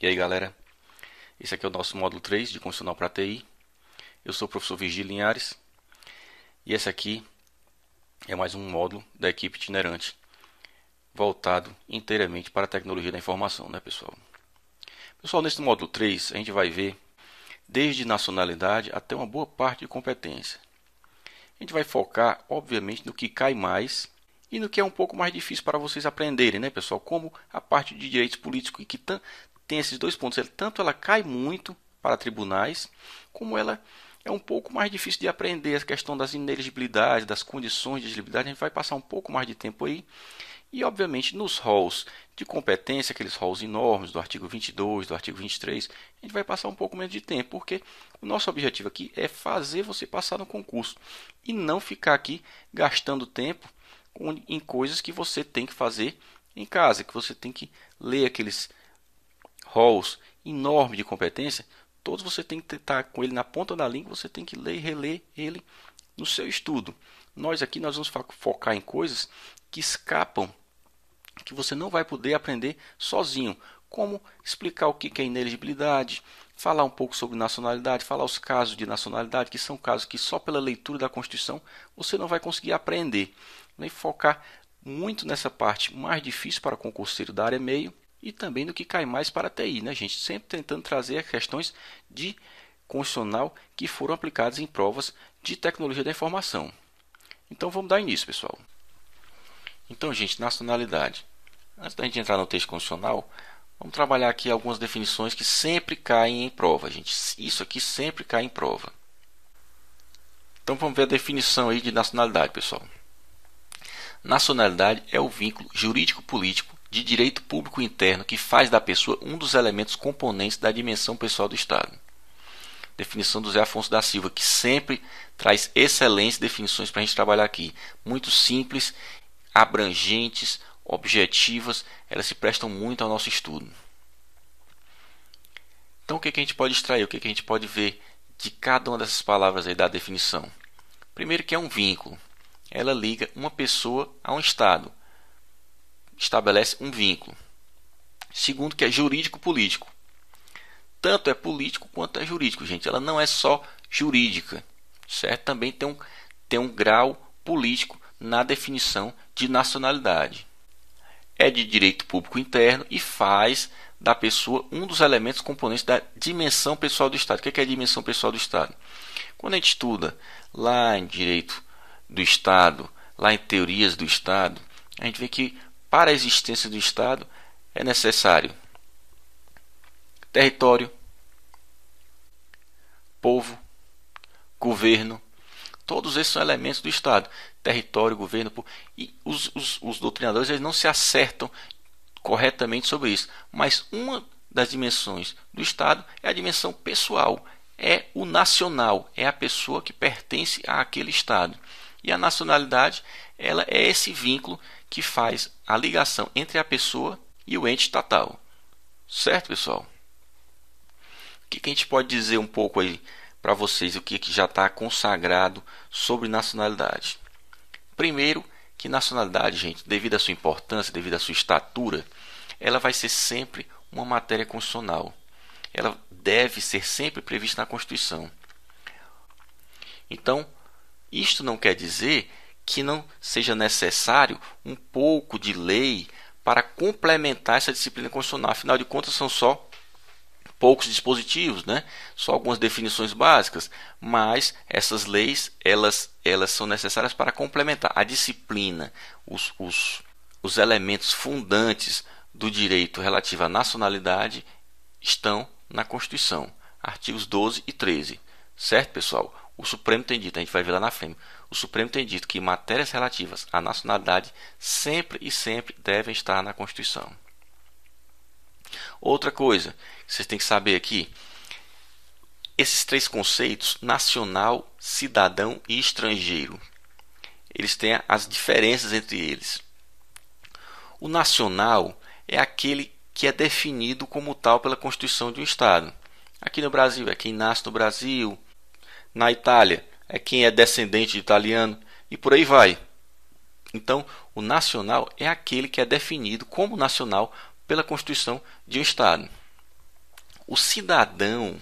E aí galera, esse aqui é o nosso módulo 3 de Constitucional para TI. Eu sou o professor Virgílio Linhares e esse aqui é mais um módulo da equipe itinerante voltado inteiramente para a tecnologia da informação, né pessoal? Pessoal, nesse módulo 3 a gente vai ver desde nacionalidade até uma boa parte de competência. A gente vai focar, obviamente, no que cai mais e no que é um pouco mais difícil para vocês aprenderem, né pessoal? Como a parte de direitos políticos e que tem esses dois pontos, tanto ela cai muito para tribunais, como ela é um pouco mais difícil de aprender. A questão das inelegibilidades, das condições de elegibilidade, a gente vai passar um pouco mais de tempo aí. E, obviamente, nos roles de competência, aqueles roles enormes do artigo 22, do artigo 23, a gente vai passar um pouco menos de tempo, porque o nosso objetivo aqui é fazer você passar no concurso e não ficar aqui gastando tempo em coisas que você tem que fazer em casa, que você tem que ler aqueles roles enormes de competência. Todos você tem que estar com ele na ponta da língua, você tem que ler e reler ele no seu estudo. Nós aqui nós vamos focar em coisas que escapam, que você não vai poder aprender sozinho, como explicar o que é inelegibilidade, falar um pouco sobre nacionalidade, falar os casos de nacionalidade, que são casos que só pela leitura da Constituição você não vai conseguir aprender. Nem focar muito nessa parte mais difícil para concurseiro da área meio e também no que cai mais para a TI, né, gente? Sempre tentando trazer as questões de constitucional que foram aplicadas em provas de tecnologia da informação. Então vamos dar início, pessoal. Então, gente, nacionalidade. Antes da gente entrar no texto constitucional, vamos trabalhar aqui algumas definições que sempre caem em prova, gente. Isso aqui sempre cai em prova. Então vamos ver a definição aí de nacionalidade, pessoal. Nacionalidade é o vínculo jurídico-político de direito público interno que faz da pessoa um dos elementos componentes da dimensão pessoal do Estado. Definição do Zé Afonso da Silva, que sempre traz excelentes definições para a gente trabalhar aqui. Muito simples, abrangentes, objetivas, elas se prestam muito ao nosso estudo. Então o que a gente pode extrair, o que a gente pode ver de cada uma dessas palavras aí da definição? Primeiro que é um vínculo. Ela liga uma pessoa a um Estado. Estabelece um vínculo. Segundo que é jurídico-político. Tanto é político quanto é jurídico, gente. Ela não é só jurídica, certo? Também tem um grau político na definição de nacionalidade. É de direito público interno e faz da pessoa um dos elementos componentes da dimensão pessoal do Estado. O que é a dimensão pessoal do Estado? Quando a gente estuda lá em direito do Estado, lá em teorias do Estado, a gente vê que para a existência do Estado é necessário território, povo, governo. Todos esses são elementos do Estado. Território, governo, povo. E os doutrinadores eles não se acertam corretamente sobre isso. Mas uma das dimensões do Estado é a dimensão pessoal. É o nacional. É a pessoa que pertence àquele Estado. E a nacionalidade ela é esse vínculo que faz a ligação entre a pessoa e o ente estatal. Certo, pessoal? O que a gente pode dizer um pouco aí para vocês, o que já está consagrado sobre nacionalidade? Primeiro, que nacionalidade, gente, devido à sua importância, devido à sua estatura, ela vai ser sempre uma matéria constitucional. Ela deve ser sempre prevista na Constituição. Então, isto não quer dizer que não seja necessário um pouco de lei para complementar essa disciplina constitucional. Afinal de contas, são só poucos dispositivos, né? Só algumas definições básicas, mas essas leis elas são necessárias para complementar a disciplina, os elementos fundantes do direito relativo à nacionalidade estão na Constituição, artigos 12 e 13, certo, pessoal? O Supremo tem dito, a gente vai ver lá na frente, o Supremo tem dito que matérias relativas à nacionalidade sempre e sempre devem estar na Constituição. Outra coisa que vocês têm que saber aqui, esses três conceitos, nacional, cidadão e estrangeiro, eles têm as diferenças entre eles. O nacional é aquele que é definido como tal pela Constituição de um Estado. Aqui no Brasil é quem nasce no Brasil, na Itália é quem é descendente de italiano e por aí vai. Então, o nacional é aquele que é definido como nacional pela Constituição de um Estado. O cidadão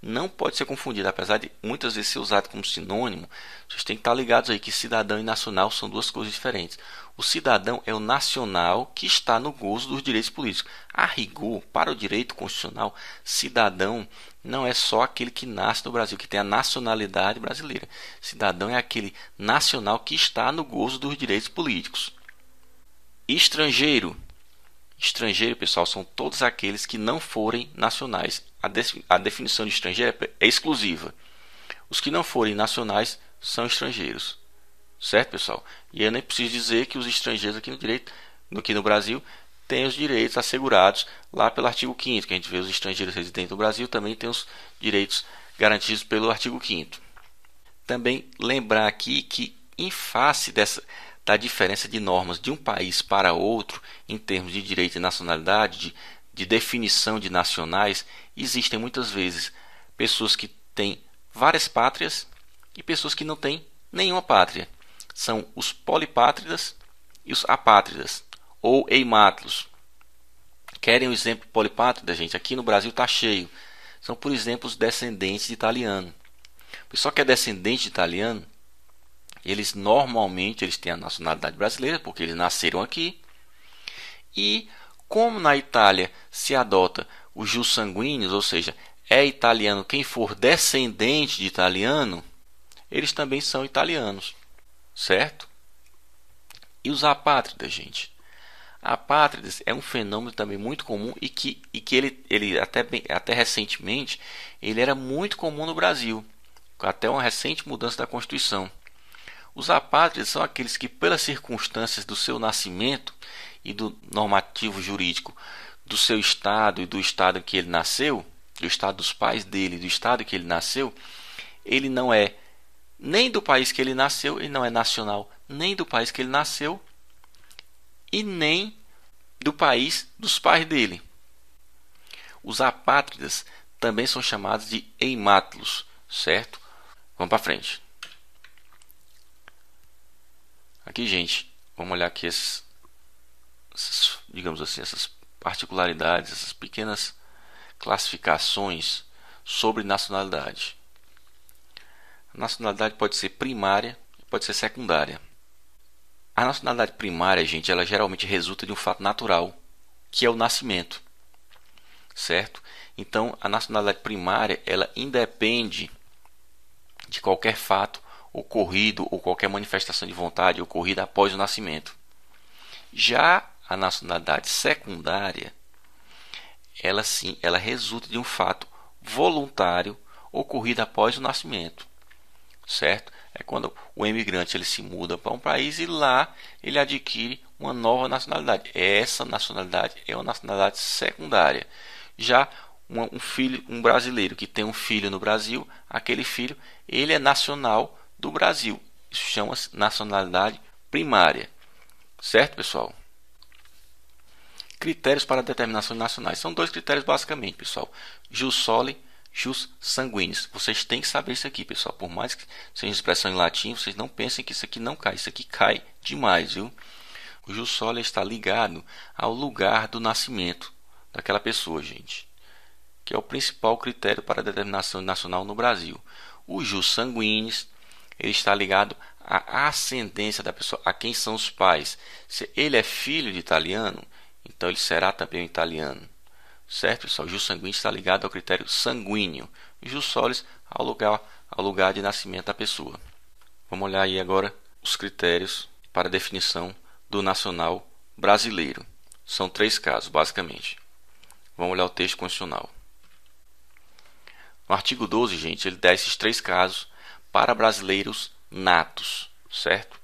não pode ser confundido, apesar de muitas vezes ser usado como sinônimo. Vocês têm que estar ligados aí que cidadão e nacional são duas coisas diferentes. O cidadão é o nacional que está no gozo dos direitos políticos. A rigor, para o direito constitucional, cidadão não é só aquele que nasce no Brasil, que tem a nacionalidade brasileira. Cidadão é aquele nacional que está no gozo dos direitos políticos. Estrangeiro. Estrangeiro, pessoal, são todos aqueles que não forem nacionais. A definição de estrangeiro é exclusiva. Os que não forem nacionais são estrangeiros. Certo, pessoal? E eu nem preciso dizer que os estrangeiros aqui no Brasil têm os direitos assegurados lá pelo artigo 5º, que a gente vê os estrangeiros residentes no Brasil também têm os direitos garantidos pelo artigo 5º. Também lembrar aqui que, em face da diferença de normas de um país para outro, em termos de direito e nacionalidade, de definição de nacionais, existem muitas vezes pessoas que têm várias pátrias e pessoas que não têm nenhuma pátria. São os polipátridas e os apátridas, ou eimátulos. Querem um exemplo polipátrida, gente? Aqui no Brasil está cheio. São, por exemplo, os descendentes de italiano. O pessoal que é descendente de italiano, eles normalmente têm a nacionalidade brasileira, porque eles nasceram aqui. E como na Itália se adota os jus sanguíneos, ou seja, é italiano quem for descendente de italiano, eles também são italianos, certo? E os apátridas, gente? Apátridas é um fenômeno também muito comum e que ele até recentemente ele era muito comum no Brasil, até uma recente mudança da Constituição. Os apátridas são aqueles que, pelas circunstâncias do seu nascimento e do normativo jurídico do seu estado e do estado em que ele nasceu, do estado dos pais dele, do estado em que ele nasceu, ele não é nem do país que ele nasceu, ele não é nacional nem do país que ele nasceu e nem do país dos pais dele. Os apátridas também são chamados de eimátulos, certo? Vamos para frente. Aqui, gente, vamos olhar aqui digamos assim, essas particularidades, essas pequenas classificações sobre nacionalidade. A nacionalidade pode ser primária e pode ser secundária. A nacionalidade primária, gente, ela geralmente resulta de um fato natural, que é o nascimento, certo? Então, a nacionalidade primária, ela independe de qualquer fato ocorrido ou qualquer manifestação de vontade ocorrida após o nascimento. Já a nacionalidade secundária, ela sim, ela resulta de um fato voluntário ocorrido após o nascimento, certo? É quando o imigrante ele se muda para um país e lá ele adquire uma nova nacionalidade. Essa nacionalidade é uma nacionalidade secundária. Já um brasileiro que tem um filho no Brasil, aquele filho ele é nacional do Brasil. Isso chama-se nacionalidade primária. Certo, pessoal? Critérios para determinação de nacionais. São dois critérios basicamente, pessoal. Jus soli, jus sanguinis. Vocês têm que saber isso aqui, pessoal. Por mais que seja expressão em latim, vocês não pensem que isso aqui não cai. Isso aqui cai demais, viu? O jus soli está ligado ao lugar do nascimento daquela pessoa, gente, que é o principal critério para a determinação nacional no Brasil. O jus sanguinis, ele está ligado à ascendência da pessoa, a quem são os pais. Se ele é filho de italiano, então ele será também um italiano. Certo, pessoal? O jus sanguinis está ligado ao critério sanguíneo. E jus solis ao lugar de nascimento da pessoa. Vamos olhar aí agora os critérios para a definição do nacional brasileiro. São 3 casos, basicamente. Vamos olhar o texto constitucional. No artigo 12, gente, ele dá esses 3 casos para brasileiros natos, certo?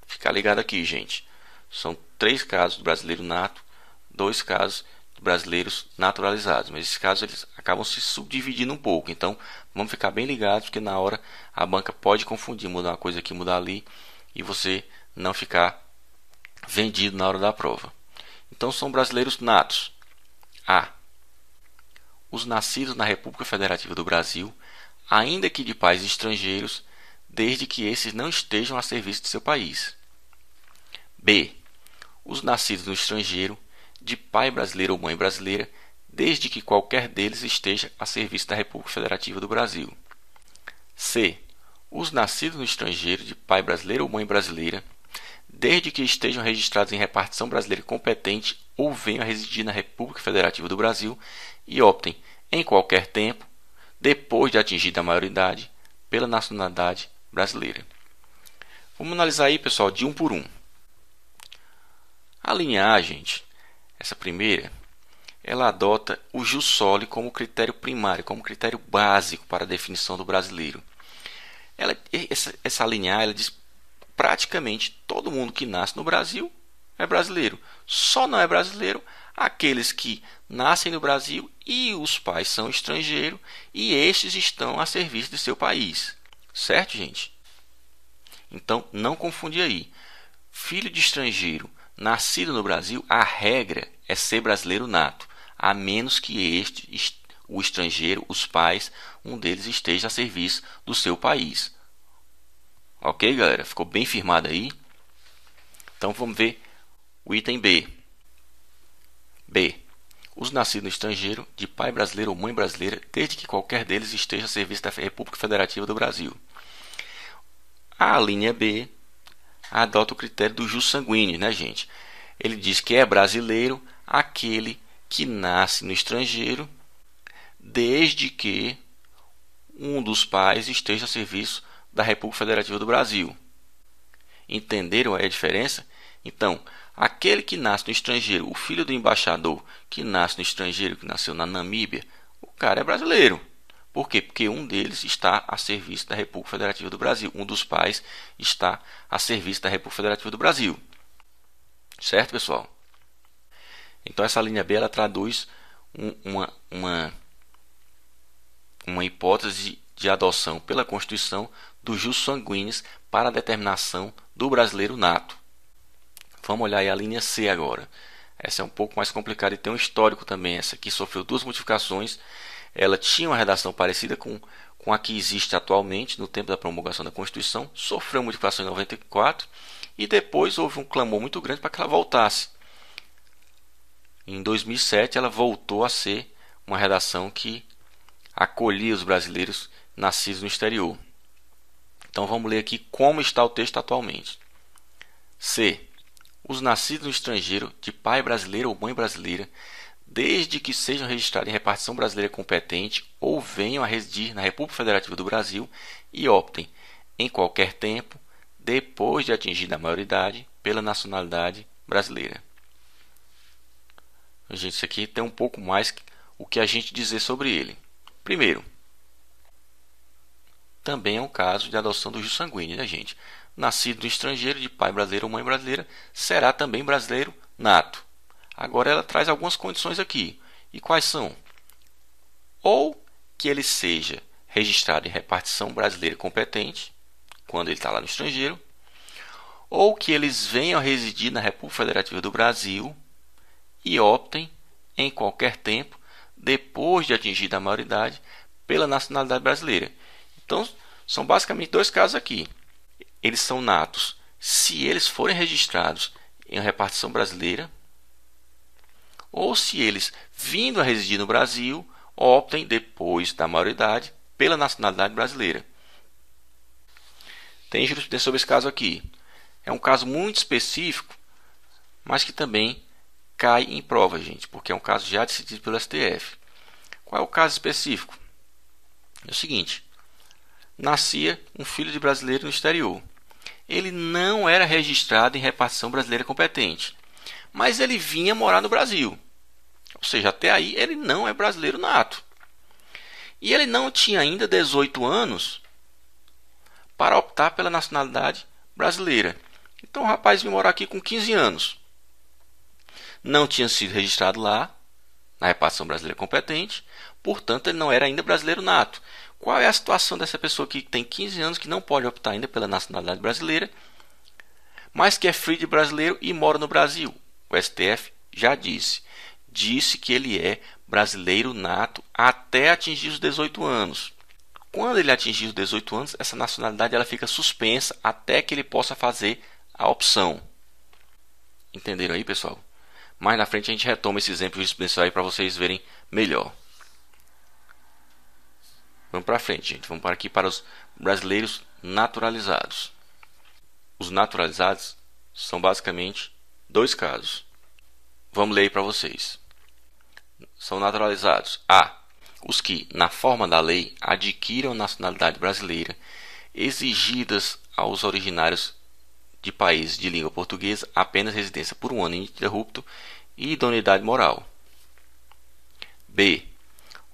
Ficar ligado aqui, gente. São 3 casos do brasileiro nato, 2 casos de brasileiros naturalizados. Mas esses casos eles acabam se subdividindo um pouco. Então, vamos ficar bem ligados, porque na hora a banca pode confundir, mudar uma coisa aqui, mudar ali, e você não ficar vendido na hora da prova. Então, são brasileiros natos. A. Os nascidos na República Federativa do Brasil, ainda que de pais estrangeiros, desde que esses não estejam a serviço de seu país. B. Os nascidos no estrangeiro, de pai brasileiro ou mãe brasileira, desde que qualquer deles esteja a serviço da República Federativa do Brasil. C. Os nascidos no estrangeiro de pai brasileiro ou mãe brasileira, desde que estejam registrados em repartição brasileira competente ou venham a residir na República Federativa do Brasil e optem, em qualquer tempo, depois de atingida a maioridade, pela nacionalidade brasileira. Vamos analisar aí, pessoal, de um por um. A linha A, gente, essa primeira, ela adota o jus soli como critério primário, como critério básico para a definição do brasileiro. Essa linha A, ela diz praticamente todo mundo que nasce no Brasil é brasileiro. Só não é brasileiro aqueles que nascem no Brasil e os pais são estrangeiros e estes estão a serviço de seu país. Certo, gente? Então, não confunde aí. Filho de estrangeiro nascido no Brasil, a regra é ser brasileiro nato, a menos que o estrangeiro, os pais, um deles esteja a serviço do seu país. Ok, galera? Ficou bem firmado aí? Então, vamos ver o item B. B. Os nascidos no estrangeiro, de pai brasileiro ou mãe brasileira, desde que qualquer deles esteja a serviço da República Federativa do Brasil. A linha B adota o critério do jus sanguíneo, né, gente? Ele diz que é brasileiro aquele que nasce no estrangeiro, desde que um dos pais esteja a serviço da República Federativa do Brasil. Entenderam aí a diferença? Então, aquele que nasce no estrangeiro, o filho do embaixador que nasce no estrangeiro, que nasceu na Namíbia, o cara é brasileiro. Por quê? Porque um deles está a serviço da República Federativa do Brasil. Um dos pais está a serviço da República Federativa do Brasil. Certo, pessoal? Então, essa linha B ela traduz uma hipótese de adoção pela Constituição do jus sanguinis para a determinação do brasileiro nato. Vamos olhar aí a linha C agora. Essa é um pouco mais complicada e tem um histórico também. Essa aqui sofreu 2 modificações. Ela tinha uma redação parecida com a que existe atualmente no tempo da promulgação da Constituição. Sofreu modificação em 94 e depois houve um clamor muito grande para que ela voltasse. Em 2007 ela voltou a ser uma redação que acolhia os brasileiros nascidos no exterior. Então vamos ler aqui como está o texto atualmente. C. Os nascidos no estrangeiro de pai brasileiro ou mãe brasileira, desde que sejam registrados em repartição brasileira competente ou venham a residir na República Federativa do Brasil e optem, em qualquer tempo, depois de atingida a maioridade, pela nacionalidade brasileira. Gente, isso aqui tem um pouco mais o que a gente dizer sobre ele. Primeiro, também é um caso de adoção do jus sanguíneo, né, gente? Nascido no estrangeiro de pai brasileiro ou mãe brasileira, será também brasileiro nato. Agora ela traz algumas condições aqui. E quais são? Ou que ele seja registrado em repartição brasileira competente, quando ele está lá no estrangeiro, ou que eles venham a residir na República Federativa do Brasil e optem, em qualquer tempo, depois de atingida a maioridade, pela nacionalidade brasileira. Então, são basicamente 2 casos aqui. Eles são natos se eles forem registrados em repartição brasileira, ou se eles, vindo a residir no Brasil, optem, depois da maioridade, pela nacionalidade brasileira. Tem jurisprudência sobre esse caso aqui. É um caso muito específico, mas que também cai em prova, gente, porque é um caso já decidido pelo STF. Qual é o caso específico? É o seguinte: nascia um filho de brasileiro no exterior. Ele não era registrado em repartição brasileira competente, mas ele vinha morar no Brasil. Ou seja, até aí ele não é brasileiro nato. E ele não tinha ainda 18 anos para optar pela nacionalidade brasileira. Então o rapaz veio morar aqui com 15 anos. Não tinha sido registrado lá, na repartição brasileira competente, portanto ele não era ainda brasileiro nato. Qual é a situação dessa pessoa que tem 15 anos, que não pode optar ainda pela nacionalidade brasileira, mas que é filho de brasileiro e mora no Brasil? O STF já disse que ele é brasileiro nato até atingir os 18 anos. Quando ele atingir os 18 anos, essa nacionalidade ela fica suspensa até que ele possa fazer a opção. Entenderam aí, pessoal? Mais na frente a gente retoma esse exemplo jurisprudencial aí para vocês verem melhor. Vamos para frente, gente. Vamos para aqui para os brasileiros naturalizados. Os naturalizados são basicamente dois casos. Vamos ler para vocês. São naturalizados: a. Os que, na forma da lei, adquiram nacionalidade brasileira, exigidas aos originários de países de língua portuguesa apenas residência por um ano ininterrupto e idoneidade moral. B.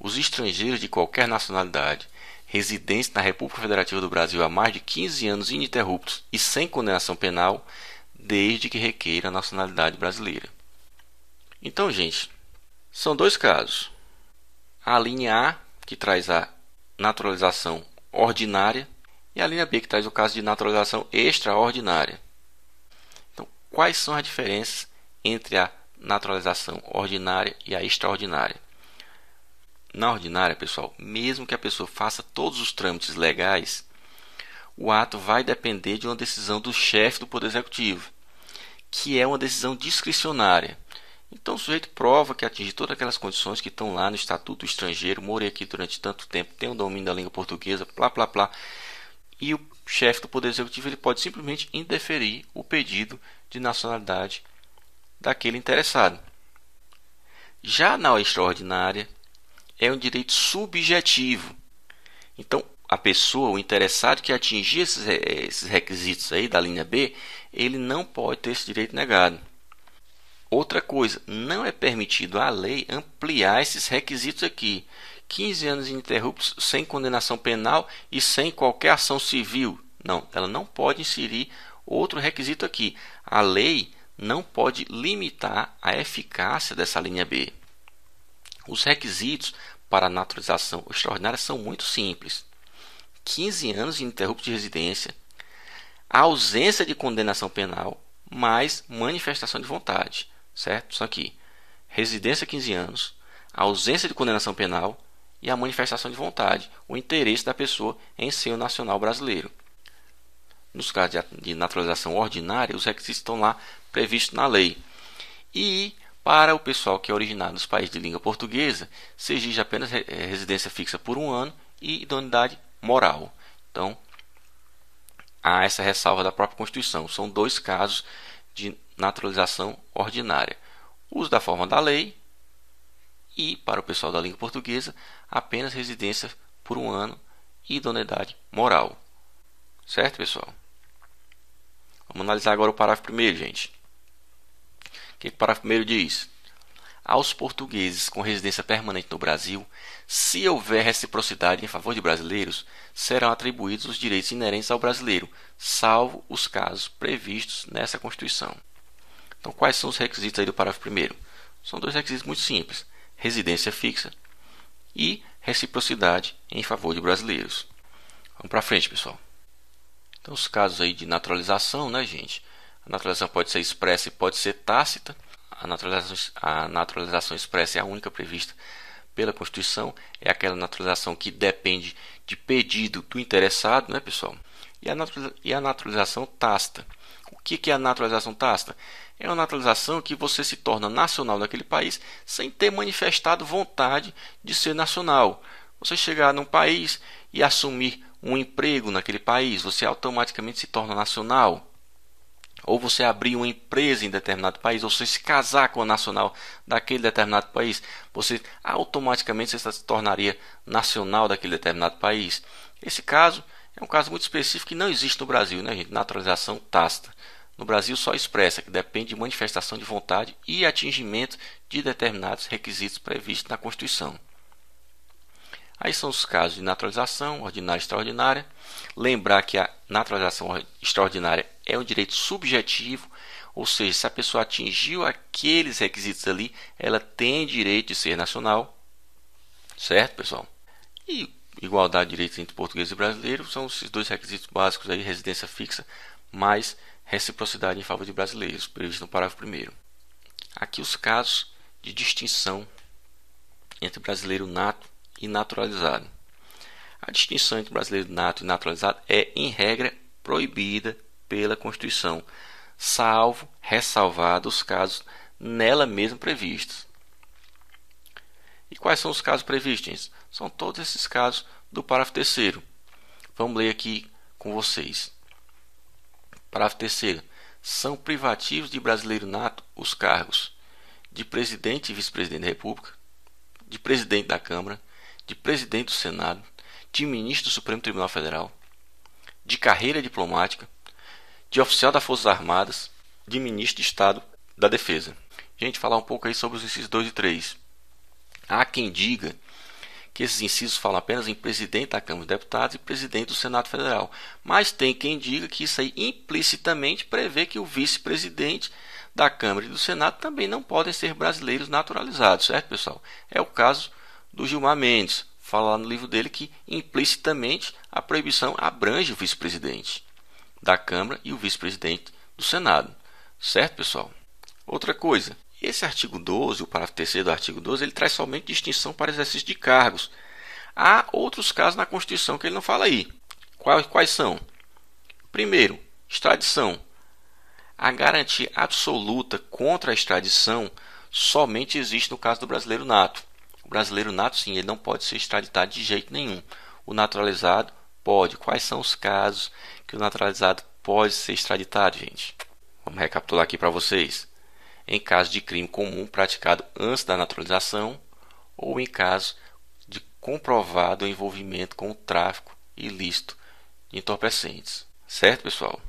Os estrangeiros de qualquer nacionalidade, residentes na República Federativa do Brasil há mais de 15 anos ininterruptos e sem condenação penal, desde que requeira a nacionalidade brasileira. Então, gente, são dois casos. A linha A, que traz a naturalização ordinária, e a linha B, que traz o caso de naturalização extraordinária. Então, quais são as diferenças entre a naturalização ordinária e a extraordinária? Na ordinária, pessoal, mesmo que a pessoa faça todos os trâmites legais, o ato vai depender de uma decisão do chefe do Poder Executivo, que é uma decisão discricionária. Então, o sujeito prova que atinge todas aquelas condições que estão lá no Estatuto do Estrangeiro, morei aqui durante tanto tempo, tem um domínio da língua portuguesa, e o chefe do Poder Executivo ele pode simplesmente indeferir o pedido de nacionalidade daquele interessado. Já na extraordinária, é um direito subjetivo. Então, a pessoa, o interessado que atingir esses requisitos aí da linha B, ele não pode ter esse direito negado. Outra coisa, não é permitido à lei ampliar esses requisitos aqui. 15 anos ininterruptos, sem condenação penal e sem qualquer ação civil. Não, ela não pode inserir outro requisito aqui. A lei não pode limitar a eficácia dessa linha B. Os requisitos para a naturalização extraordinária são muito simples. 15 anos ininterruptos de residência, a ausência de condenação penal, mais manifestação de vontade. Certo? Isso aqui. Residência 15 anos, a ausência de condenação penal e a manifestação de vontade, o interesse da pessoa em ser um nacional brasileiro. Nos casos de naturalização ordinária, os requisitos estão lá previstos na lei. E para o pessoal que é originário dos países de língua portuguesa, se exige apenas residência fixa por um ano e idoneidade moral. Então, há essa ressalva da própria Constituição. São dois casos de naturalização ordinária. Uso da forma da lei e, para o pessoal da língua portuguesa, apenas residência por um ano e idoneidade moral. Certo, pessoal? Vamos analisar agora o parágrafo 1º, gente. O que o parágrafo 1º diz? Aos portugueses com residência permanente no Brasil, se houver reciprocidade em favor de brasileiros, serão atribuídos os direitos inerentes ao brasileiro, salvo os casos previstos nessa Constituição. Então, quais são os requisitos aí do parágrafo 1º? São dois requisitos muito simples: residência fixa e reciprocidade em favor de brasileiros. Vamos para frente, pessoal. Então, os casos aí de naturalização, né, gente? A naturalização pode ser expressa e pode ser tácita. A naturalização expressa é a única prevista pela Constituição. É aquela naturalização que depende de pedido do interessado, né, pessoal? E a naturalização tácita. O que é a naturalização tácita? É uma naturalização que você se torna nacional daquele país sem ter manifestado vontade de ser nacional. Você chegar num país e assumir um emprego naquele país, você automaticamente se torna nacional. Ou você abrir uma empresa em determinado país, ou você se casar com a nacional daquele determinado país, você automaticamente se tornaria nacional daquele determinado país. Esse caso é um caso muito específico que não existe no Brasil, né, gente? Naturalização tácita. No Brasil só expressa, que depende de manifestação de vontade e atingimento de determinados requisitos previstos na Constituição. Aí são os casos de naturalização ordinária e extraordinária. Lembrar que a naturalização extraordinária é um direito subjetivo, ou seja, se a pessoa atingiu aqueles requisitos ali, ela tem direito de ser nacional. Certo, pessoal? E igualdade de direitos entre português e brasileiro são esses dois requisitos básicos aí: residência fixa mais reciprocidade em favor de brasileiros, previsto no parágrafo 1º. Aqui os casos de distinção entre brasileiro nato e naturalizado. A distinção entre brasileiro nato e naturalizado é, em regra, proibida pela Constituição, salvo ressalvados os casos nela mesma previstos. E quais são os casos previstos, gente? São todos esses casos do parágrafo 3º. Vamos ler aqui com vocês. Parágrafo 3º. São privativos de brasileiro nato os cargos de presidente e vice-presidente da República, de presidente da Câmara, de presidente do Senado, de ministro do Supremo Tribunal Federal, de carreira diplomática, de oficial das Forças Armadas, de ministro de Estado da Defesa. Gente, falar um pouco aí sobre os incisos 2 e 3. Há quem diga que esses incisos falam apenas em presidente da Câmara dos Deputados e presidente do Senado Federal. Mas tem quem diga que isso aí implicitamente prevê que o vice-presidente da Câmara e do Senado também não podem ser brasileiros naturalizados, certo, pessoal? É o caso do Gilmar Mendes. Fala lá no livro dele que implicitamente a proibição abrange o vice-presidente da Câmara e o vice-presidente do Senado, certo, pessoal? Outra coisa, esse artigo 12, o parágrafo 3º do artigo 12, ele traz somente distinção para exercício de cargos. Há outros casos na Constituição que ele não fala aí. Quais são? Primeiro, extradição. A garantia absoluta contra a extradição somente existe no caso do brasileiro nato. O brasileiro nato, sim, ele não pode ser extraditado de jeito nenhum. O naturalizado pode. Quais são os casos que o naturalizado pode ser extraditado, gente? Vamos recapitular aqui para vocês. Em caso de crime comum praticado antes da naturalização ou em caso de comprovado envolvimento com o tráfico ilícito de entorpecentes. Certo, pessoal?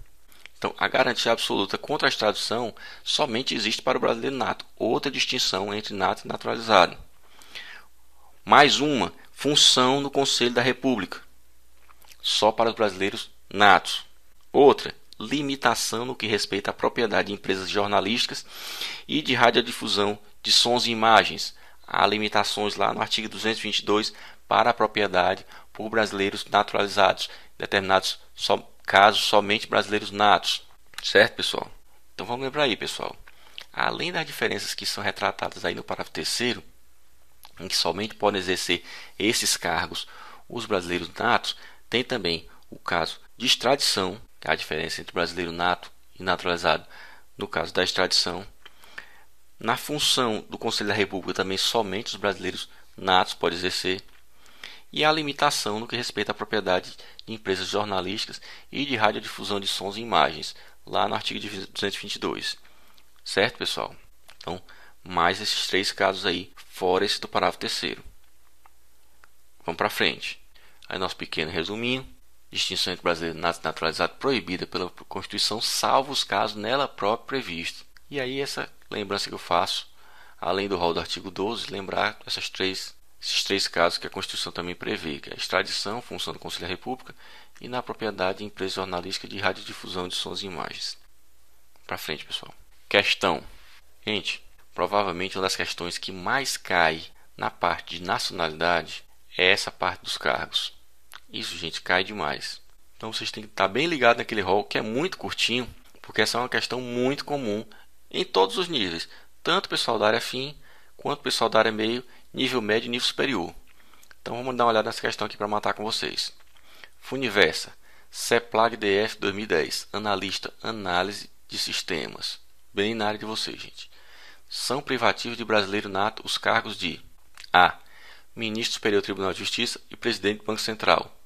Então, a garantia absoluta contra a extradição somente existe para o brasileiro nato. Outra distinção entre nato e naturalizado. Mais uma, função no Conselho da República. Só para os brasileiros natos. Outra, limitação no que respeita à propriedade de empresas jornalísticas e de radiodifusão de sons e imagens. Há limitações lá no artigo 222 para a propriedade por brasileiros naturalizados. Determinados casos somente brasileiros natos. Certo, pessoal? Então vamos lembrar aí, pessoal. Além das diferenças que são retratadas aí no parágrafo 3º, em que somente podem exercer esses cargos os brasileiros natos, tem também o caso de extradição, que é a diferença entre brasileiro nato e naturalizado. No caso da extradição, na função do Conselho da República também somente os brasileiros natos podem exercer. E a limitação no que respeita à propriedade de empresas jornalísticas e de radiodifusão de sons e imagens, lá no artigo 222. Certo, pessoal? Então, mais esses 3 casos aí, fora esse do parágrafo 3º. Vamos para frente. Aí nosso pequeno resuminho. Distinção entre brasileiro nato e naturalizado proibida pela Constituição, salvo os casos nela própria previstos. E aí essa lembrança que eu faço, além do rol do artigo 12, lembrar esses três casos que a Constituição também prevê, que é a extradição, função do Conselho da República, e na propriedade de empresa jornalística de radiodifusão de sons e imagens. Para frente, pessoal. Questão. Gente, provavelmente uma das questões que mais cai na parte de nacionalidade é essa parte dos cargos. Isso, gente, cai demais. Então vocês têm que estar bem ligados naquele rol, que é muito curtinho, porque essa é uma questão muito comum em todos os níveis, tanto o pessoal da área fim, quanto o pessoal da área meio, nível médio e nível superior. Então vamos dar uma olhada nessa questão aqui para matar com vocês. Funiversa, CEPLAG DF 2010, analista, análise de sistemas. Bem na área de vocês, gente. São privativos de brasileiro nato os cargos de A. Ministro Superior do Tribunal de Justiça e Presidente do Banco Central.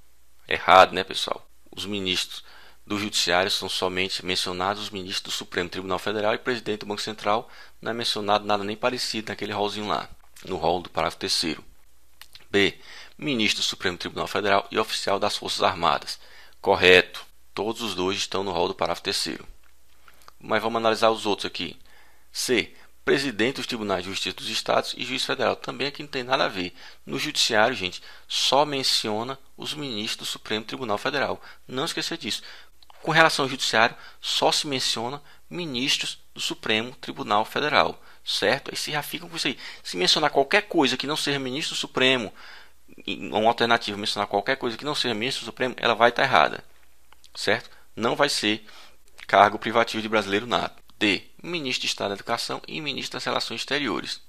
Errado, né, pessoal? Os ministros do Judiciário são somente mencionados os ministros do Supremo Tribunal Federal e Presidente do Banco Central. Não é mencionado nada nem parecido naquele rolzinho lá, no rol do parágrafo 3º. B. Ministro do Supremo Tribunal Federal e Oficial das Forças Armadas. Correto. Todos os dois estão no rol do parágrafo 3º. Mas vamos analisar os outros aqui. C. Presidente dos Tribunais de Justiça dos Estados e Juiz Federal. Também aqui não tem nada a ver. No Judiciário, gente, só menciona os ministros do Supremo Tribunal Federal. Não esqueça disso. Com relação ao Judiciário, só se menciona ministros do Supremo Tribunal Federal. Certo? Aí vocês já ficam com isso aí. Se mencionar qualquer coisa que não seja ministro do Supremo, uma alternativa mencionar qualquer coisa que não seja ministro do Supremo, ela vai estar errada. Certo? Não vai ser cargo privativo de brasileiro nato. D. Ministro de Estado da Educação e Ministro das Relações Exteriores.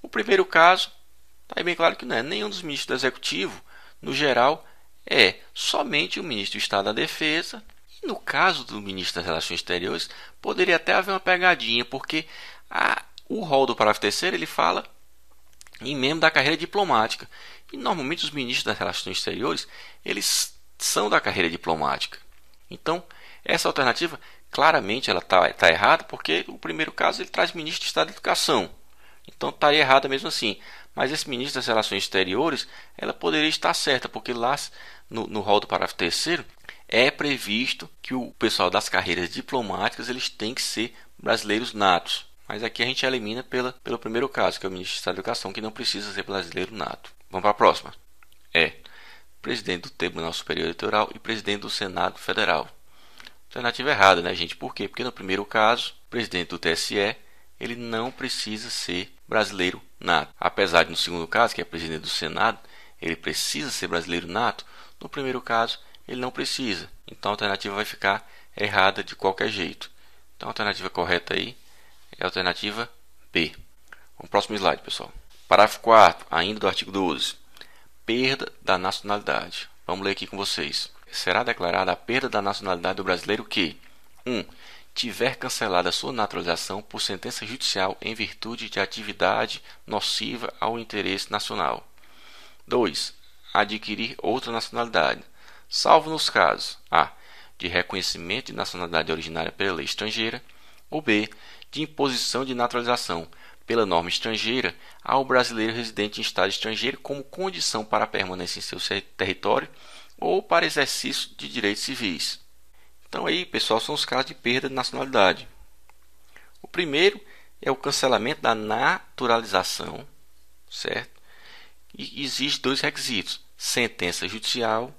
O primeiro caso, está bem claro que não é nenhum dos ministros do Executivo, no geral, é somente o Ministro do Estado da Defesa. E no caso do Ministro das Relações Exteriores, poderia até haver uma pegadinha, porque o rol do parágrafo 3º ele fala e membro da carreira diplomática. E normalmente os ministros das Relações Exteriores, eles são da carreira diplomática. Então, essa alternativa, claramente, ela está errada, porque o primeiro caso ele traz ministro de Estado da Educação. Então, estaria errada mesmo assim. Mas esse ministro das Relações Exteriores, ela poderia estar certa, porque lá no rol do parágrafo 3º, é previsto que o pessoal das carreiras diplomáticas eles têm que ser brasileiros natos. Mas aqui a gente elimina pelo primeiro caso, que é o ministro de Estado da Educação, que não precisa ser brasileiro nato. Vamos para a próxima. Presidente do Tribunal Superior Eleitoral e presidente do Senado Federal. Alternativa errada, né, gente? Por quê? Porque no primeiro caso, o presidente do TSE, ele não precisa ser brasileiro nato. Apesar de no segundo caso, que é presidente do Senado, ele precisa ser brasileiro nato, no primeiro caso, ele não precisa. Então a alternativa vai ficar errada de qualquer jeito. Então a alternativa correta aí é a alternativa B. Vamos para o próximo slide, pessoal. Parágrafo 4º, ainda do artigo 12. Perda da nacionalidade. Vamos ler aqui com vocês. Será declarada a perda da nacionalidade do brasileiro que 1. Tiver cancelada sua naturalização por sentença judicial em virtude de atividade nociva ao interesse nacional. 2. Adquirir outra nacionalidade, salvo nos casos a. de reconhecimento de nacionalidade originária pela lei estrangeira, ou b. de imposição de naturalização pela norma estrangeira ao brasileiro residente em estado estrangeiro como condição para a permanência em seu território ou para exercício de direitos civis. Então aí, pessoal, são os casos de perda de nacionalidade. O primeiro é o cancelamento da naturalização, certo? E existe dois requisitos: sentença judicial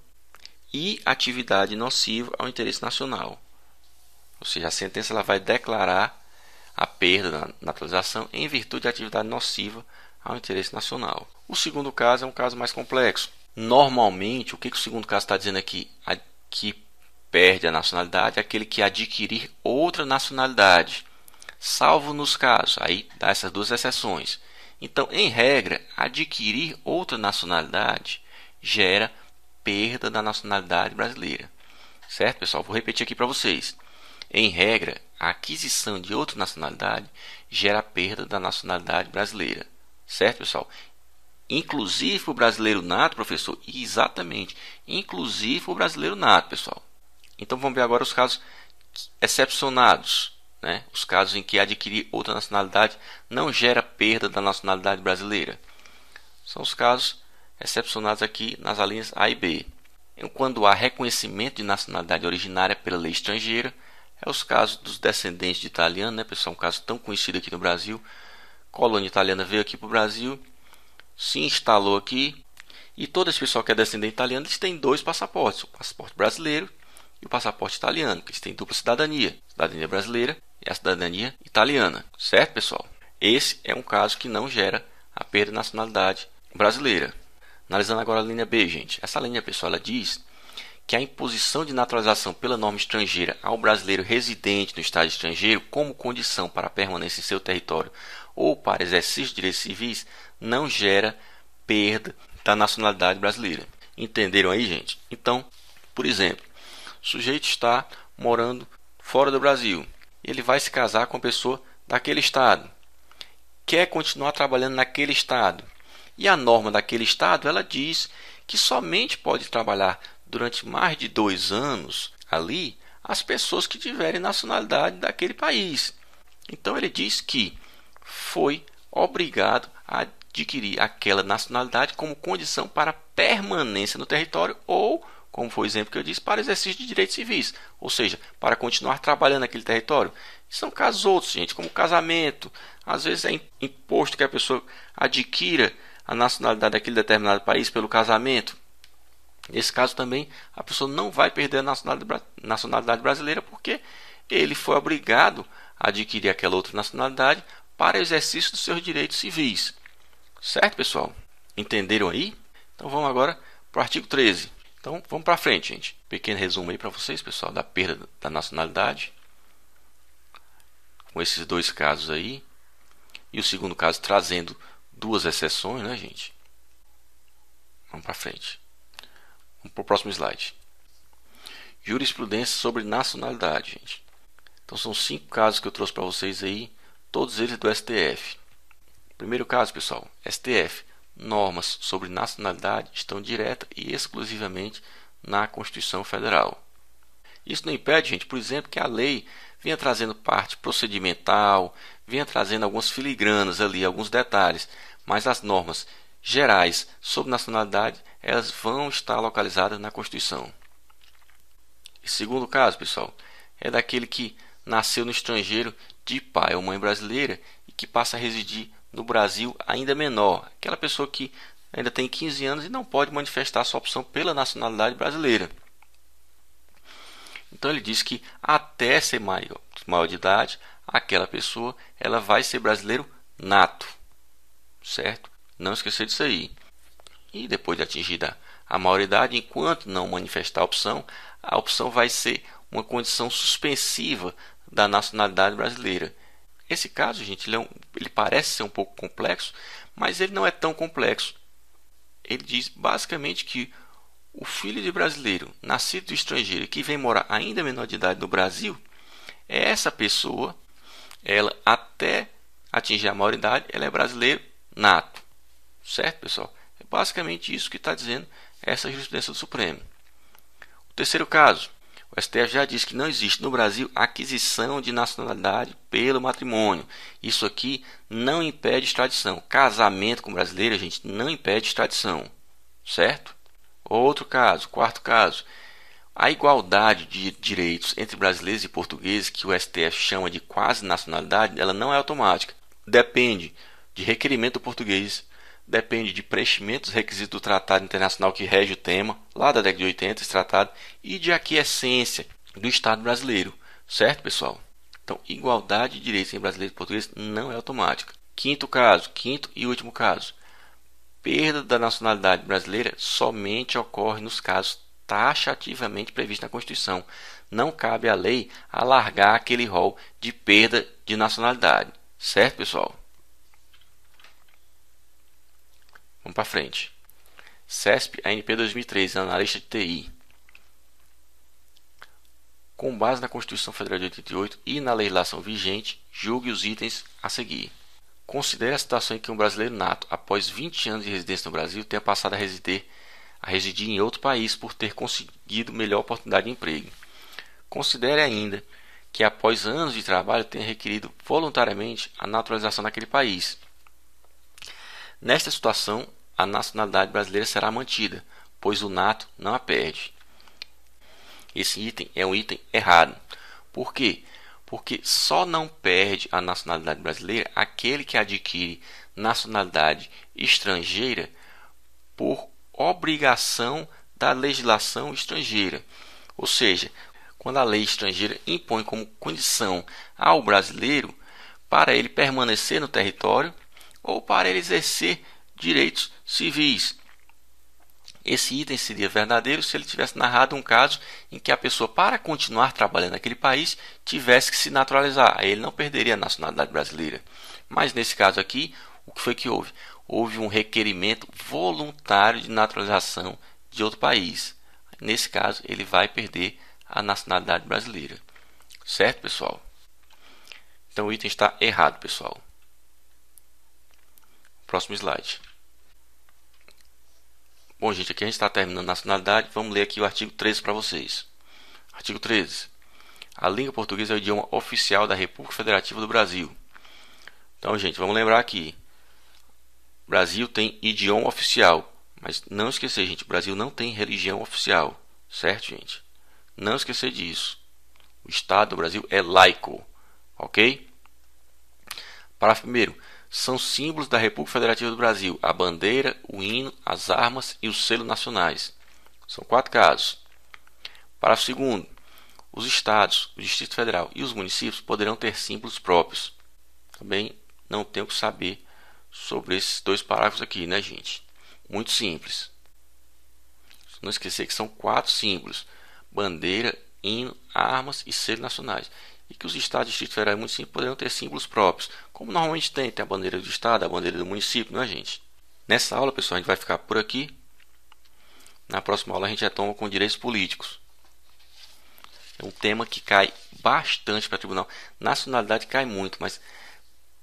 e atividade nociva ao interesse nacional. Ou seja, a sentença ela vai declarar a perda da naturalização em virtude de atividade nociva ao interesse nacional. O segundo caso é um caso mais complexo. Normalmente, o que o segundo caso está dizendo aqui? Que perde a nacionalidade é aquele que adquirir outra nacionalidade, salvo nos casos, aí dá essas duas exceções. Então, em regra, adquirir outra nacionalidade gera perda da nacionalidade brasileira. Certo, pessoal? Vou repetir aqui para vocês. Em regra, a aquisição de outra nacionalidade gera perda da nacionalidade brasileira. Certo, pessoal? Inclusive o brasileiro nato, professor? Exatamente. Inclusive o brasileiro nato, pessoal. Então vamos ver agora os casos excepcionados, né? Os casos em que adquirir outra nacionalidade não gera perda da nacionalidade brasileira. São os casos excepcionados aqui nas alíneas A e B. Quando há reconhecimento de nacionalidade originária pela lei estrangeira, é os casos dos descendentes de italiano, né, pessoal? Um caso tão conhecido aqui no Brasil. Colônia italiana veio aqui para o Brasil, se instalou aqui, e todo esse pessoal que é descendente italiano, eles têm dois passaportes, o passaporte brasileiro e o passaporte italiano, que eles têm dupla cidadania, cidadania brasileira e a cidadania italiana, certo, pessoal? Esse é um caso que não gera a perda de nacionalidade brasileira. Analisando agora a linha B, gente. Essa linha, pessoal, ela diz que a imposição de naturalização pela norma estrangeira ao brasileiro residente no estado estrangeiro como condição para a permanência em seu território ou para exercício de direitos civis não gera perda da nacionalidade brasileira. Entenderam aí, gente? Então, por exemplo, o sujeito está morando fora do Brasil. Ele vai se casar com uma pessoa daquele estado. Quer continuar trabalhando naquele estado. E a norma daquele estado, ela diz que somente pode trabalhar durante mais de 2 anos ali as pessoas que tiverem nacionalidade daquele país. Então ele diz que foi obrigado a adquirir aquela nacionalidade como condição para permanência no território ou, como foi o exemplo que eu disse, para exercício de direitos civis, ou seja, para continuar trabalhando naquele território. São casos outros, gente, como casamento. Às vezes é imposto que a pessoa adquira a nacionalidade daquele determinado país pelo casamento. Nesse caso também, a pessoa não vai perder a nacionalidade brasileira porque ele foi obrigado a adquirir aquela outra nacionalidade para exercício dos seus direitos civis. Certo, pessoal? Entenderam aí? Então vamos agora para o artigo 13. Então vamos para frente, gente. Pequeno resumo aí para vocês, pessoal, da perda da nacionalidade. Com esses dois casos aí. E o segundo caso trazendo 2 exceções, né, gente? Vamos para frente. Vamos para o próximo slide. Jurisprudência sobre nacionalidade, gente. Então são 5 casos que eu trouxe para vocês aí, todos eles do STF. Primeiro caso, pessoal, STF. Normas sobre nacionalidade estão direta e exclusivamente na Constituição Federal. Isso não impede, gente, por exemplo, que a lei venha trazendo parte procedimental, venha trazendo algumas filigranas ali, alguns detalhes, mas as normas gerais sobre nacionalidade, elas vão estar localizadas na Constituição. E segundo caso, pessoal, é daquele que nasceu no estrangeiro de pai ou mãe brasileira e que passa a residir no Brasil ainda menor, aquela pessoa que ainda tem 15 anos e não pode manifestar sua opção pela nacionalidade brasileira. Então ele diz que até ser maior de idade, aquela pessoa ela vai ser brasileiro nato, certo? Não esquecer disso aí. E depois de atingida a maioridade, enquanto não manifestar a opção vai ser uma condição suspensiva da nacionalidade brasileira. Esse caso, gente, ele parece ser um pouco complexo, mas ele não é tão complexo. Ele diz basicamente que o filho de brasileiro, nascido do estrangeiro, que vem morar ainda menor de idade no Brasil, é essa pessoa, ela até atingir a maioridade, ela é brasileiro nato. Certo, pessoal? É basicamente isso que está dizendo essa jurisprudência do Supremo. O terceiro caso, o STF já diz que não existe no Brasil aquisição de nacionalidade pelo matrimônio. Isso aqui não impede extradição. Casamento com brasileiro, gente, não impede extradição. Certo? Outro caso, quarto caso. A igualdade de direitos entre brasileiros e portugueses, que o STF chama de quase nacionalidade, ela não é automática. Depende de requerimento do português, depende de preenchimento dos requisitos do tratado internacional que rege o tema, lá da década de 80, esse tratado, e de aquiescência do Estado brasileiro. Certo, pessoal? Então, igualdade de direitos entre brasileiros e portugueses não é automática. Quinto caso, quinto e último caso. Perda da nacionalidade brasileira somente ocorre nos casos taxativamente previstos na Constituição. Não cabe à lei alargar aquele rol de perda de nacionalidade. Certo, pessoal? Vamos para frente. CESP ANP 2003, analista de TI. Com base na Constituição Federal de 88 e na legislação vigente, julgue os itens a seguir. Considere a situação em que um brasileiro nato, após 20 anos de residência no Brasil, tenha passado a residir em outro país por ter conseguido melhor oportunidade de emprego. Considere ainda que após anos de trabalho tenha requerido voluntariamente a naturalização naquele país. Nesta situação, a nacionalidade brasileira será mantida, pois o nato não a perde. Esse item é um item errado. Por quê? Porque só não perde a nacionalidade brasileira aquele que adquire nacionalidade estrangeira por obrigação da legislação estrangeira. Ou seja, quando a lei estrangeira impõe como condição ao brasileiro para ele permanecer no território ou para ele exercer direitos civis. Esse item seria verdadeiro se ele tivesse narrado um caso em que a pessoa, para continuar trabalhando naquele país, tivesse que se naturalizar. Aí ele não perderia a nacionalidade brasileira. Mas nesse caso aqui, o que foi que houve? Houve um requerimento voluntário de naturalização de outro país. Nesse caso, ele vai perder a nacionalidade brasileira. Certo, pessoal? Então o item está errado, pessoal. Próximo slide. Bom, gente, aqui a gente está terminando a nacionalidade. Vamos ler aqui o artigo 13 para vocês. Artigo 13. A língua portuguesa é o idioma oficial da República Federativa do Brasil. Então, gente, vamos lembrar aqui. Brasil tem idioma oficial. Mas não esquecer, gente, o Brasil não tem religião oficial. Certo, gente? Não esquecer disso. O Estado do Brasil é laico. Ok? Parágrafo 1º. São símbolos da República Federativa do Brasil a bandeira, o hino, as armas e os selos nacionais. São 4 casos. Parágrafo 2º. Os estados, o Distrito Federal e os municípios poderão ter símbolos próprios. Também não tenho que saber sobre esses 2 parágrafos aqui, né, gente? Muito simples. Não esquecer que são 4 símbolos: bandeira, hino, armas e selos nacionais. E que os estados, Distrito Federal e município poderão ter símbolos próprios, como normalmente tem a bandeira do estado, a bandeira do município, não é, gente? Nessa aula, pessoal, a gente vai ficar por aqui. Na próxima aula a gente retoma com direitos políticos. É um tema que cai bastante para o tribunal. Nacionalidade cai muito, mas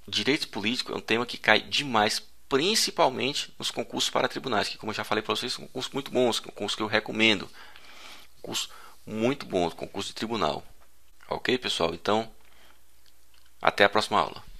direito político é um tema que cai demais, principalmente nos concursos para tribunais, que, como eu já falei para vocês, são concursos muito bons, concursos que eu recomendo, concurso muito bom, concurso de tribunal. Ok, pessoal? Então, até a próxima aula.